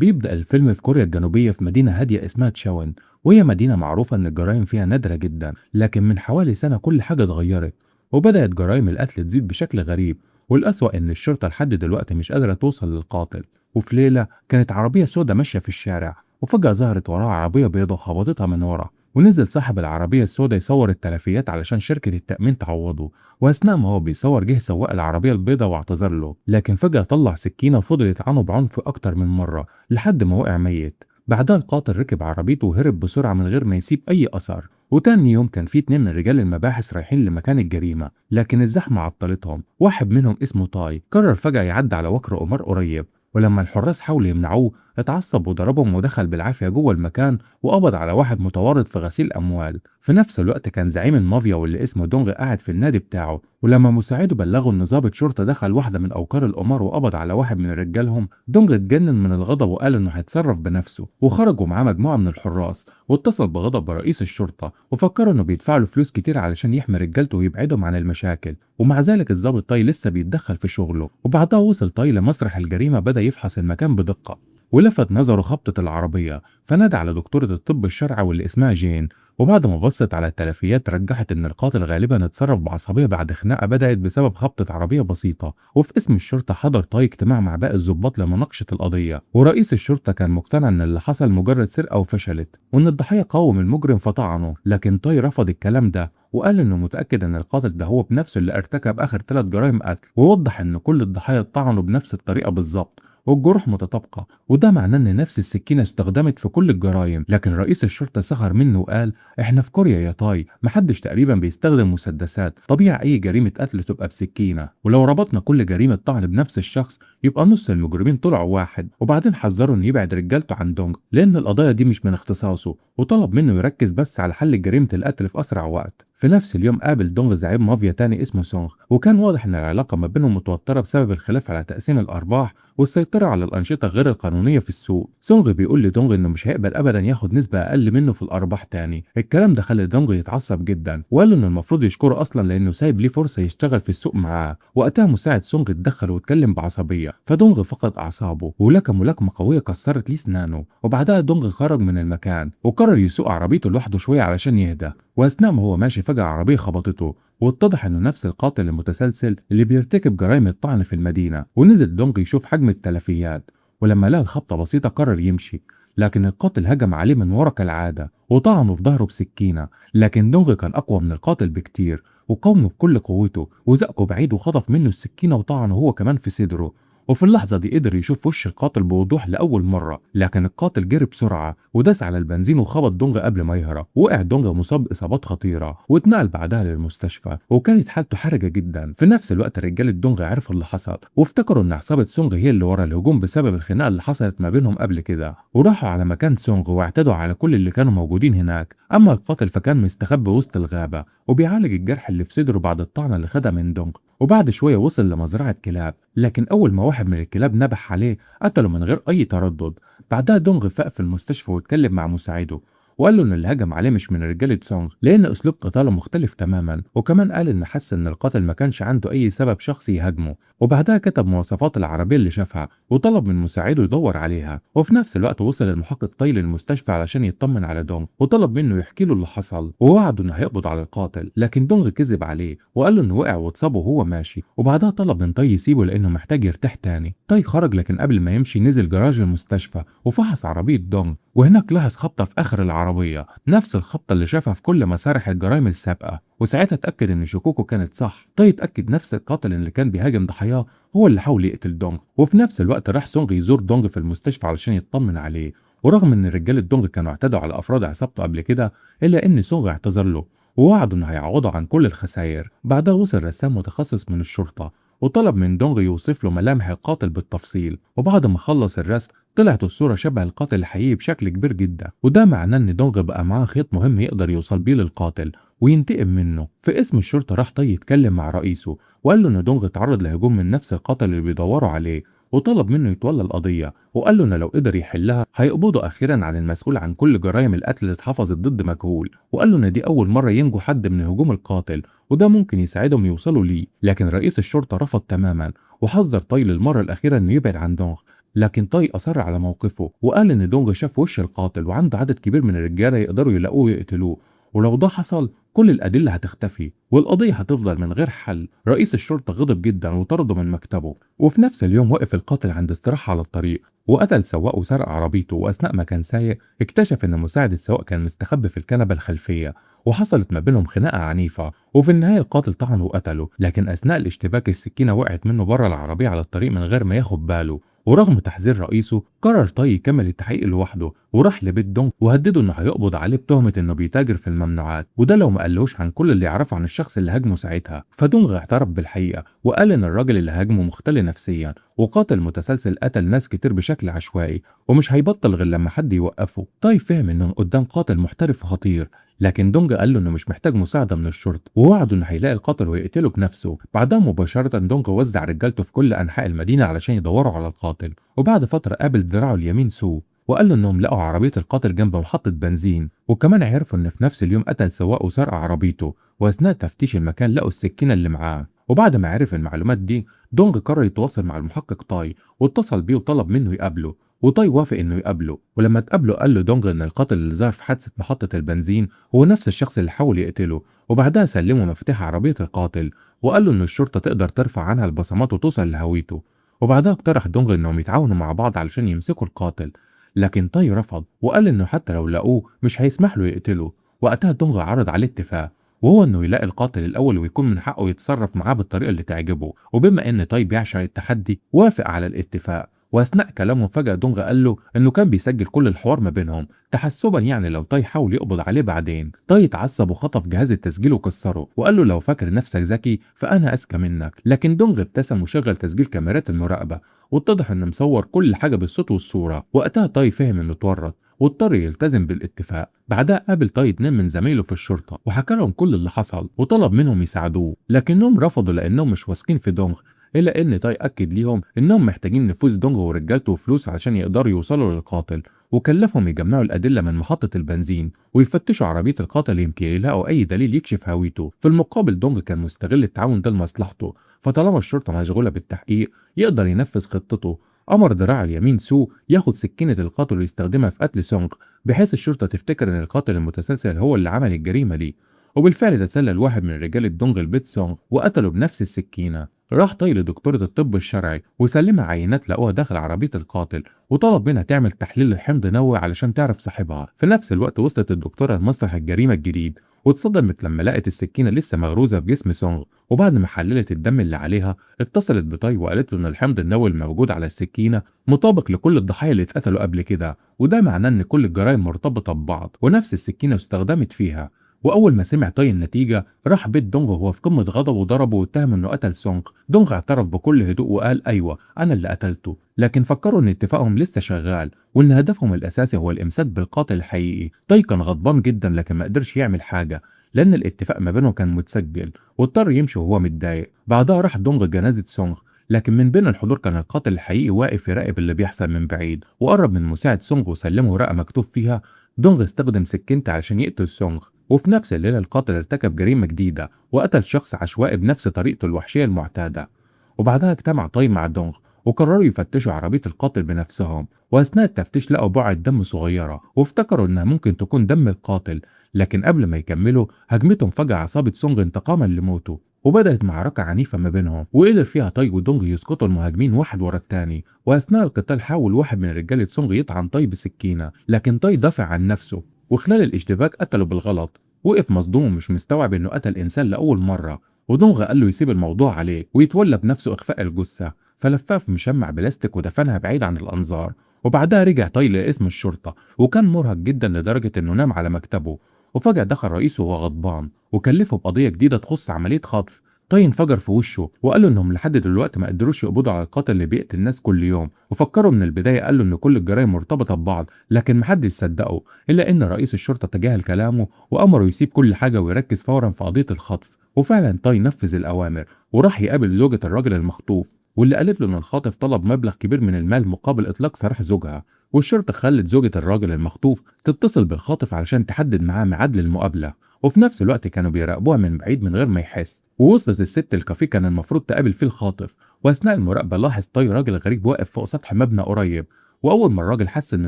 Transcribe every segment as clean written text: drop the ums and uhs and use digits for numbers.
بيبدأ الفيلم في كوريا الجنوبية في مدينة هادية اسمها تشاون، وهي مدينة معروفة إن الجرائم فيها نادرة جدا. لكن من حوالي سنة كل حاجة اتغيرت، وبدأت جرائم القتل تزيد بشكل غريب. والأسوأ إن الشرطة لحد دلوقتي مش قادرة توصل للقاتل. وفي ليلة كانت عربية سوداء ماشية في الشارع، وفجأة ظهرت وراها عربية بيضاء خبطتها من ورا. ونزل صاحب العربية السوداء يصور التلفيات علشان شركة التأمين تعوضه. وأثناء ما هو بيصور جه سواق العربية البيضاء واعتذر له، لكن فجأة طلع سكينة وفضل يطعنه بعنف أكتر من مرة لحد ما وقع ميت. بعدها القاتل ركب عربيته وهرب بسرعة من غير ما يسيب أي أثر. وتاني يوم كان في 2 من رجال المباحث رايحين لمكان الجريمة، لكن الزحمة عطلتهم. واحد منهم اسمه تاي قرر فجأة يعدي على وكر قمار قريب، ولما الحراس حاولوا يمنعوه اتعصب وضربهم ودخل بالعافية جوه المكان، وقبض على واحد متورط في غسيل أموال. في نفس الوقت كان زعيم المافيا واللي اسمه دونغ قاعد في النادي بتاعه، ولما مساعده بلغوا ان ضابط شرطة دخل واحدة من أوكار القمار وقبض على واحد من رجالهم، دونغ اتجنن من الغضب وقال انه هيتصرف بنفسه. وخرجوا معاه مجموعة من الحراس، واتصل بغضب برئيس الشرطة وفكروا انه بيدفع له فلوس كتير علشان يحمي رجالته ويبعدهم عن المشاكل. ومع ذلك الضابط تاي لسه بيتدخل في شغله. وبعدها وصل تاي لمسرح الجريمة، بدأ يفحص المكان بدقة، ولفت نظره خبطة العربية. فنادى على دكتورة الطب الشرعي واللي اسمها جين، وبعد ما بصت على التلفيات رجحت ان القاتل غالبا اتصرف بعصبية بعد خناقة بدأت بسبب خبطة عربية بسيطة. وفي اسم الشرطة حضر تاي اجتماع مع باقي الضباط لمناقشة القضية، ورئيس الشرطة كان مقتنع ان اللي حصل مجرد سرقة وفشلت، وان الضحية قاوم المجرم فطعنه. لكن تاي رفض الكلام ده وقال انه متأكد ان القاتل ده هو بنفسه اللي ارتكب اخر 3 جرائم قتل، ووضح ان كل الضحايا اتطعنوا بنفس الطريقة بالظبط والجروح متطابقة، وده معناه ان نفس السكينة استخدمت في كل الجرائم. لكن رئيس الشرطة سخر منه وقال احنا في كوريا يا تاي، محدش تقريبا بيستخدم مسدسات، طبيعي اي جريمة قتل تبقى بسكينة، ولو ربطنا كل جريمة طعن بنفس الشخص يبقى نص المجرمين طلعوا واحد. وبعدين حذره ان يبعد رجالته عن دونج لان القضايا دي مش من اختصاصه، وطلب منه يركز بس على حل جريمة القتل في اسرع وقت. في نفس اليوم قابل دونغ زعيم مافيا تاني اسمه سونغ، وكان واضح ان العلاقة ما بينهم متوترة بسبب الخلاف على تقسيم الارباح والسيطرة على الأنشطة غير القانونية في السوق. سونغ بيقول لدونغ إنه مش هيقبل أبدا ياخد نسبة أقل منه في الأرباح تاني. الكلام ده خلى دونغ يتعصب جدا، وقال له إنه المفروض يشكره أصلا لأنه سايب ليه فرصة يشتغل في السوق معاه. وقتها مساعد سونغ اتدخل واتكلم بعصبية، فدونغ فقد أعصابه ولكم ملاكمة قوية كسرت ليه سنانه. وبعدها دونغ خرج من المكان وقرر يسوق عربيته لوحده شوية علشان يهدى. وأثناء ما هو ماشي فجأة عربية خبطته، واتضح انه نفس القاتل المتسلسل اللي بيرتكب جرائم الطعن في المدينة. ونزل دونج يشوف حجم التلفيات، ولما لقى الخبطة بسيطة قرر يمشي، لكن القاتل هجم عليه من ورا كالعادة وطعنه في ظهره بسكينة. لكن دونج كان أقوى من القاتل بكتير وقاومه بكل قوته، وزقه بعيد وخطف منه السكينة وطعنه هو كمان في صدره. وفي اللحظة دي قدر يشوف وش القاتل بوضوح لأول مرة، لكن القاتل جري بسرعة وداس على البنزين وخبط دونغ قبل ما يهرب. وقع دونغ مصاب بإصابات خطيرة واتنقل بعدها للمستشفى، وكانت حالته حرجة جدا. في نفس الوقت رجالة دونغ عرفوا اللي حصل وافتكروا إن عصابة سونغ هي اللي ورا الهجوم بسبب الخناقة اللي حصلت ما بينهم قبل كده، وراحوا على مكان سونغ واعتدوا على كل اللي كانوا موجودين هناك. أما القاتل فكان مستخبي وسط الغابة وبيعالج الجرح اللي في صدره بعد الطعنة اللي خدها من دونغ. وبعد شوية وصل لمزرعة كلاب، لكن أول ما واحد من الكلاب نبح عليه قتله من غير أي تردد. بعدها دونغ فاق في المستشفى واتكلم مع مساعده، وقال له ان اللي هجم عليه مش من رجاله سونغ لان اسلوب قتاله مختلف تماما. وكمان قال ان حس ان القاتل ما كانش عنده اي سبب شخصي يهاجمه. وبعدها كتب مواصفات العربيه اللي شافها وطلب من مساعده يدور عليها. وفي نفس الوقت وصل المحقق تاي للمستشفى علشان يطمن على دونغ وطلب منه يحكي له اللي حصل، ووعده انه هيقبض على القاتل. لكن دونغ كذب عليه وقال له انه وقع واتصاب وهو ماشي. وبعدها طلب من تاي يسيبه لانه محتاج يرتاح تاني. تاي خرج، لكن قبل ما يمشي نزل جراج المستشفى وفحص عربيه دونغ، وهناك لاحظ خبطة في آخر العربية، نفس الخبطة اللي شافها في كل مسارح الجرائم السابقة. وساعتها اتأكد إن شكوكه كانت صح. طي اتأكد نفس القاتل اللي كان بيهاجم ضحاياه هو اللي حاول يقتل دونغ. وفي نفس الوقت راح سونغ يزور دونغ في المستشفى علشان يطمن عليه. ورغم إن رجالة دونغ كانوا اعتدوا على أفراد عصابته قبل كده، إلا إن سونغ اعتذر له ووعده إنه هيعوضه عن كل الخسائر. بعدها وصل رسام متخصص من الشرطة وطلب من دونغ يوصف له ملامح القاتل بالتفصيل. وبعد ما خلص الرسم طلعت الصورة شبه القاتل الحقيقي بشكل كبير جدا، وده معناه ان دونغ بقى معاه خيط مهم يقدر يوصل بيه للقاتل وينتقم منه. في اسم الشرطة راح طي يتكلم مع رئيسه وقال له ان دونغ اتعرض لهجوم من نفس القاتل اللي بيدوروا عليه، وطلب منه يتولى القضية، وقال له إن لو قدر يحلها هيقبضوا أخيرا على المسؤول عن كل جرائم القتل اللي اتحفظت ضد مجهول، وقال له إن دي أول مرة ينجو حد من هجوم القاتل وده ممكن يساعدهم يوصلوا ليه. لكن رئيس الشرطة رفض تماما وحذر طاي للمرة الأخيرة إنه يبعد عن دونغ، لكن طاي أصر على موقفه وقال إن دونغ شاف وش القاتل وعنده عدد كبير من الرجالة يقدروا يلاقوه ويقتلوه، ولو ده حصل كل الأدلة هتختفي والقضية هتفضل من غير حل. رئيس الشرطة غضب جدا وطرده من مكتبه، وفي نفس اليوم وقف القاتل عند استراحة على الطريق وقتل سواق وسرق عربيته، وأثناء ما كان سايق اكتشف إن مساعد السواق كان مستخبي في الكنبة الخلفية وحصلت ما بينهم خناقة عنيفة، وفي النهاية القاتل طعنه وقتله. لكن أثناء الاشتباك السكينة وقعت منه بره العربية على الطريق من غير ما ياخد باله، ورغم تحذير رئيسه قرر طاي يكمل التحقيق لوحده وراح لبيت دونغ وهدده انه هيقبض عليه بتهمة انه بيتاجر في الممنوعات، وده لو ما قالهوش عن كل اللي يعرفه عن الشخص اللي هاجمه ساعتها. فدونغ اعترف بالحقيقة وقال ان الراجل اللي هاجمه مختل نفسيا وقاتل متسلسل قتل ناس كتير بشكل عشوائي ومش هيبطل غير لما حد يوقفه. طاي فهم انه قدام قاتل محترف وخطير، لكن دونج قال له انه مش محتاج مساعده من الشرطه ووعده انه هيلاقي القاتل ويقتله بنفسه. بعدها مباشره دونج وزع رجالته في كل انحاء المدينه علشان يدوروا على القاتل، وبعد فتره قابل دراعه اليمين سو وقال له انهم لقوا عربيه القاتل جنب محطه بنزين، وكمان عرفوا ان في نفس اليوم قتل سواق وسرق عربيته، واثناء تفتيش المكان لقوا السكينه اللي معاه. وبعد ما عرف المعلومات دي دونج قرر يتواصل مع المحقق طاي واتصل بيه وطلب منه يقابله، وطاي وافق انه يقابله. ولما اتقابله قال له دونج ان القاتل اللي ظهر في حادثه محطه البنزين هو نفس الشخص اللي حاول يقتله، وبعدها سلمه مفاتيح عربيه القاتل وقال له ان الشرطه تقدر ترفع عنها البصمات وتوصل لهويته. وبعدها اقترح دونج انهم يتعاونوا مع بعض علشان يمسكوا القاتل، لكن طاي رفض وقال انه حتى لو لقوه مش هيسمح له يقتله. وقتها دونج عرض عليه اتفاق وهو انه يلاقي القاتل الاول ويكون من حقه يتصرف معاه بالطريقه اللي تعجبه، وبما ان طاي بيعشق التحدي وافق على الاتفاق. واثناء كلامهم فجأة دونغ قال له انه كان بيسجل كل الحوار ما بينهم تحسبا يعني لو طاي حاول يقبض عليه بعدين. طاي اتعصب وخطف جهاز التسجيل وكسره وقال له لو فاكر نفسك ذكي فانا اذكى منك، لكن دونغ ابتسم وشغل تسجيل كاميرات المراقبة واتضح انه مصور كل حاجة بالصوت والصورة. وقتها طاي فهم انه اتورط واضطر يلتزم بالاتفاق. بعدها قابل طاي 2 من زمايله في الشرطة وحكى لهم كل اللي حصل وطلب منهم يساعدوه، لكنهم رفضوا لانهم مش واثقين في دونغ، إلا إن طاي أكد ليهم إنهم محتاجين نفوذ دونج ورجالته وفلوس علشان يقدروا يوصلوا للقاتل، وكلفهم يجمعوا الأدلة من محطة البنزين ويفتشوا عربية القاتل يمكن يلاقوا أي دليل يكشف هويته. في المقابل دونج كان مستغل التعاون ده لمصلحته، فطالما الشرطة مشغولة بالتحقيق يقدر ينفذ خطته. أمر دراع اليمين سو ياخد سكينة القاتل ويستخدمها في قتل سونغ بحيث الشرطة تفتكر إن القاتل المتسلسل هو اللي عمل الجريمة دي، وبالفعل تسلل واحد من رجال دونج البيت سونغ وقتله بنفس السكينة. راح طاي لدكتورة الطب الشرعي وسلمها عينات لقوها داخل عربية القاتل وطلب منها تعمل تحليل لحمض نووي علشان تعرف صاحبها. في نفس الوقت وصلت الدكتورة لمسرح الجريمة الجديد واتصدمت لما لقت السكينة لسه مغروزة بجسم سونغ، وبعد ما حللت الدم اللي عليها اتصلت بطاي وقالت له ان الحمض النووي الموجود على السكينة مطابق لكل الضحايا اللي اتقتلوا قبل كده، وده معناه ان كل الجرائم مرتبطة ببعض ونفس السكينة استخدمت فيها. واول ما سمع طاي النتيجه راح بيت دونغ وهو في قمه غضبه وضربه واتهم انه قتل سونغ. دونغ اعترف بكل هدوء وقال ايوه انا اللي قتلته، لكن فكروا ان اتفاقهم لسه شغال وان هدفهم الاساسي هو الامساك بالقاتل الحقيقي. طاي كان غضبان جدا لكن ما قدرش يعمل حاجه لان الاتفاق ما بينهم كان متسجل واضطر يمشي وهو متضايق. بعدها راح دونغ جنازه سونغ، لكن من بين الحضور كان القاتل الحقيقي واقف يراقب اللي بيحصل من بعيد، وقرب من مساعد سونغ وسلمه ورقه مكتوب فيها دونغ استخدم سكينته علشان يقتل سونغ. وفي نفس الليلة القاتل ارتكب جريمة جديدة وقتل شخص عشوائي بنفس طريقته الوحشية المعتادة. وبعدها اجتمع طاي مع دونغ وقرروا يفتشوا عربية القاتل بنفسهم، وأثناء التفتيش لقوا بقعة دم صغيرة وافتكروا إنها ممكن تكون دم القاتل، لكن قبل ما يكملوا هجمتهم فجأة عصابة سونغ انتقاما لموته وبدأت معركة عنيفة ما بينهم وقدر فيها طاي ودونغ يسقطوا المهاجمين واحد ورا التاني. وأثناء القتال حاول واحد من رجالة سونغ يطعن طاي بسكينة، لكن طاي دافع عن نفسه وخلال الاشتباك قتله بالغلط. وقف مصدوم ومش مستوعب انه قتل انسان لاول مره، ودونغ قال له يسيب الموضوع عليه ويتولى بنفسه اخفاء الجثه، فلفها في مشمع بلاستيك ودفنها بعيد عن الانظار. وبعدها رجع طاي لاسم الشرطه وكان مرهق جدا لدرجه انه نام على مكتبه، وفجاه دخل رئيسه وهو غضبان وكلفه بقضيه جديده تخص عمليه خطف. طاي انفجر في وشه وقال له انهم لحد دلوقتي ما قدروش يقبضوا على القاتل اللي بيقتل الناس كل يوم، وفكروا من البدايه قال له ان كل الجرائم مرتبطه ببعض، لكن محدش صدقه الا ان رئيس الشرطه تجاهل كلامه وامره يسيب كل حاجه ويركز فورا في قضيه الخطف. وفعلا طاي نفذ الاوامر وراح يقابل زوجة الراجل المخطوف واللي قالت له إن الخاطف طلب مبلغ كبير من المال مقابل إطلاق سراح زوجها. والشرطة خلت زوجة الراجل المخطوف تتصل بالخاطف علشان تحدد معاه ميعاد للمقابلة، وفي نفس الوقت كانوا بيراقبوها من بعيد من غير ما يحس. ووصلت الست الكافيه كان المفروض تقابل فيه الخاطف، وأثناء المراقبة لاحظ طي راجل غريب واقف فوق سطح مبنى قريب. وأول ما الراجل حس إن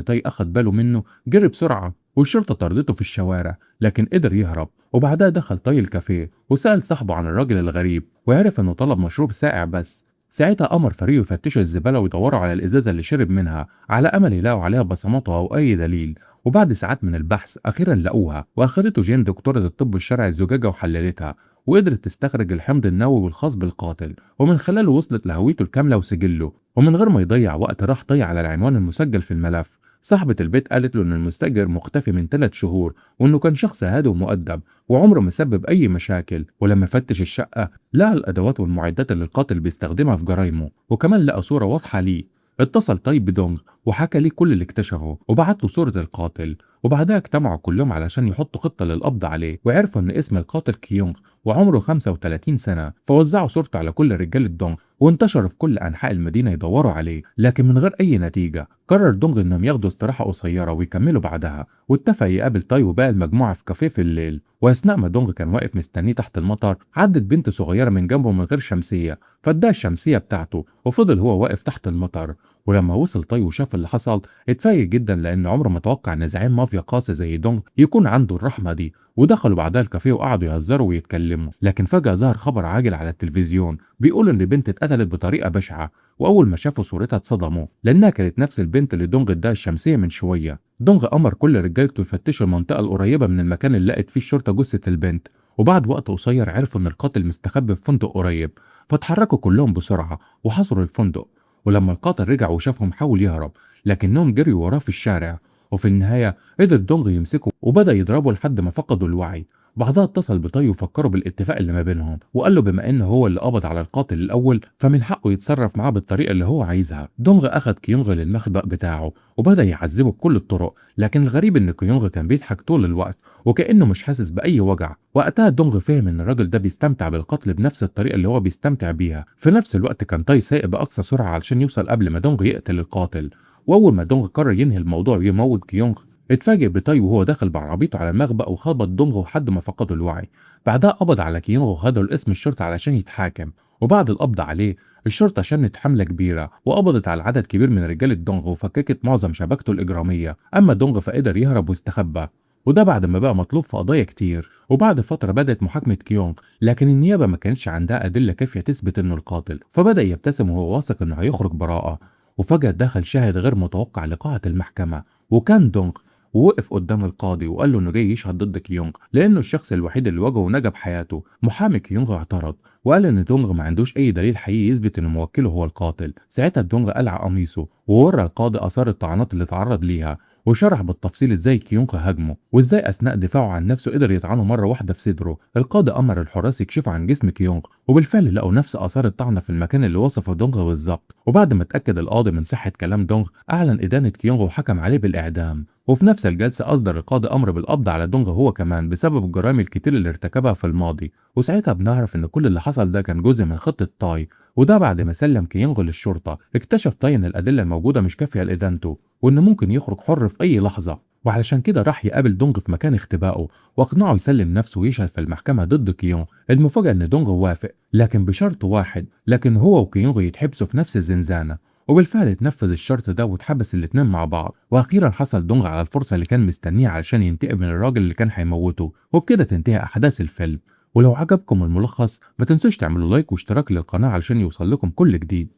طي أخد باله منه جري بسرعة، والشرطة طردته في الشوارع لكن قدر يهرب. وبعدها دخل طي الكافيه وسأل صاحبه عن الراجل الغريب، وعرف إنه طلب مشروب ساقع بس. ساعتها أمر فريقه يفتشوا الزبالة ويدوروا على الإزازة اللي شرب منها على أمل يلاقوا عليها بصماته أو أي دليل. وبعد ساعات من البحث أخيرا لقوها، وأخدته جين دكتورة الطب الشرعي الزجاجة وحللتها، وقدرت تستخرج الحمض النووي الخاص بالقاتل، ومن خلاله وصلت لهويته الكاملة وسجله. ومن غير ما يضيع وقت راح طي على العنوان المسجل في الملف. صاحبة البيت قالت له إن المستأجر مختفي من 3 شهور، وإنه كان شخص هادي ومؤدب وعمره ما سبب أي مشاكل. ولما فتش الشقة لقى الأدوات والمعدات اللي القاتل بيستخدمها في جرايمه، وكمان لقى صورة واضحة ليه. اتصل طيب بدونغ وحكى ليه كل اللي اكتشفه وبعت له صورة القاتل. وبعدها اجتمعوا كلهم علشان يحطوا خطة للقبض عليه، وعرفوا ان اسم القاتل كيونغ وعمره 35 سنة. فوزعوا صورته على كل رجالة دونغ وانتشروا في كل أنحاء المدينة يدوروا عليه، لكن من غير أي نتيجة. قرر دونغ انهم ياخدوا استراحة قصيرة ويكملوا بعدها، واتفق يقابل تاي وباقي المجموعة في كافيه في الليل. واثناء ما دونغ كان واقف مستنيه تحت المطر عدت بنت صغيرة من جنبه من غير شمسية، فاداها الشمسية بتاعته وفضل هو واقف تحت المطر. ولما وصل طي وشاف اللي حصل اتفاجئ جدا، لان عمره ما توقع ان زعيم مافيا قاسي زي دونغ يكون عنده الرحمه دي. ودخلوا بعدها الكافيه وقعدوا يهزروا ويتكلموا، لكن فجاه ظهر خبر عاجل على التلفزيون بيقول ان بنت اتقتلت بطريقه بشعه. واول ما شافوا صورتها اتصدموا، لانها كانت نفس البنت اللي دونغ اداها الشمسيه من شويه. دونغ امر كل رجالته يفتشوا المنطقه القريبه من المكان اللي لقت فيه الشرطه جثه البنت. وبعد وقت قصير عرفوا ان القاتل مستخبي في فندق قريب، فتحركوا كلهم بسرعه وحصروا الفندق. ولما القاتل رجع وشافهم حاول يهرب، لكنهم جريوا وراه في الشارع. وفي النهاية قدر دونغ يمسكه وبدأ يضربه لحد ما فقدوا الوعي. بعدها اتصل بطي وفكروا بالاتفاق اللي ما بينهم، وقال له بما انه هو اللي قبض على القاتل الاول فمن حقه يتصرف معاه بالطريقه اللي هو عايزها. دونغ اخذ كيونغ للمخبأ بتاعه وبدا يعذبه بكل الطرق، لكن الغريب ان كيونغ كان بيضحك طول الوقت وكانه مش حاسس باي وجع. وقتها دونغ فهم ان الراجل ده بيستمتع بالقتل بنفس الطريقه اللي هو بيستمتع بيها. في نفس الوقت كان تاي سايق باقصى سرعه علشان يوصل قبل ما دونغ يقتل القاتل. واول ما دونغ قرر ينهي الموضوع ويموت كيونغ اتفاجئ بتاي وهو داخل بعربيته على المخبأ وخبط دونغ لحد ما فقدوا الوعي. بعدها قبض على كيونغ وخده لاسم الشرطة علشان يتحاكم. وبعد القبض عليه الشرطة شنت حملة كبيرة وقبضت على عدد كبير من رجالة دونغ وفككت معظم شبكته الإجرامية. أما دونغ فقدر يهرب واستخبى، وده بعد ما بقى مطلوب في قضايا كتير. وبعد فترة بدأت محاكمة كيونغ، لكن النيابة ما كانش عندها أدلة كافية تثبت إنه القاتل، فبدأ يبتسم وهو واثق إنه هيخرج براءة. وفجأة دخل شاهد غير متوقع لقاعة المحكمة، وكان دونغ. ووقف قدام القاضي وقال له انه جاي يشهد ضد كيونغ لانه الشخص الوحيد اللي واجهه ونجا بحياته. محامي كيونغ اعترض وقال ان دونغ ما عندوش اي دليل حقيقي يثبت ان موكله هو القاتل. ساعتها دونغ قلع قميصه وورى القاضي اثار الطعنات اللي اتعرض ليها، وشرح بالتفصيل ازاي كيونغ هاجمه وازاي اثناء دفاعه عن نفسه قدر يطعنه مره واحده في صدره. القاضي امر الحراس يكشفوا عن جسم كيونغ، وبالفعل لقوا نفس اثار الطعنه في المكان اللي وصفه دونغ بالظبط. وبعد ما اتاكد القاضي من صحه كلام دونغ اعلن ادانه كيونغ وحكم عليه بالاعدام. وفي نفس الجلسة أصدر القاضي أمر بالقبض على دونغ هو كمان بسبب الجرائم الكتير اللي ارتكبها في الماضي. وساعتها بنعرف إن كل اللي حصل ده كان جزء من خطة تاي. وده بعد ما سلم كيونغ للشرطة اكتشف تاي إن الأدلة الموجودة مش كافية لإدانته، وإنه ممكن يخرج حر في أي لحظة. وعلشان كده راح يقابل دونغ في مكان اختبائه واقنعه يسلم نفسه ويشهد في المحكمة ضد كيونغ. المفاجأة إن دونغ وافق، لكن بشرط واحد، لكن هو وكيونغ يتحبسوا في نفس الزنزانة. وبالفعل اتنفذ الشرط ده واتحبس الاتنين مع بعض. واخيرا حصل دونغ على الفرصة اللي كان مستنيها علشان ينتقم من الراجل اللي كان هيموته. وبكده تنتهي احداث الفيلم. ولو عجبكم الملخص ما تنسوش تعملوا لايك واشتراك للقناة علشان يوصل لكم كل جديد.